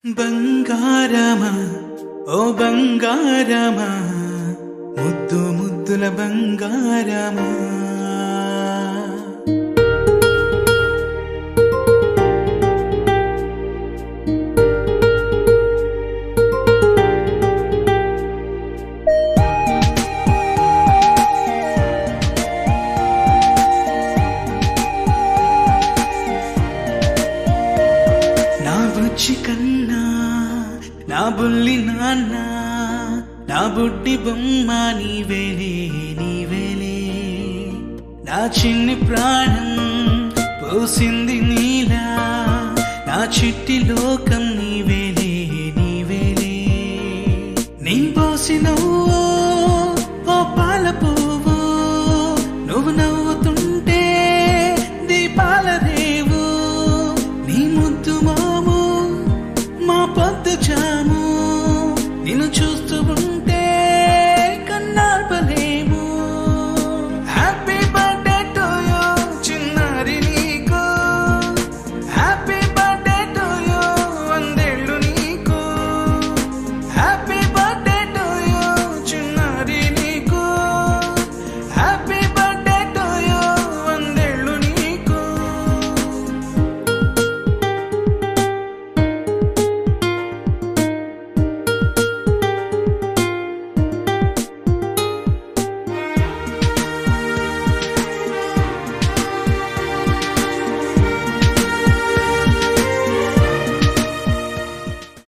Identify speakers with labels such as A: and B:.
A: బంగారమా ఓ బంగారమా ముద్దు ముద్దుల బంగారమా నా బుజ్జి కన్నా నా బుల్లి నాన్న నా బుడ్డి బొమ్మ నీవేలే నీవేలే నా చిన్ని ప్రాణం పోసింది నీలా నా చిట్టి లోకం నీవేలే నీవేలే నీ పోసిన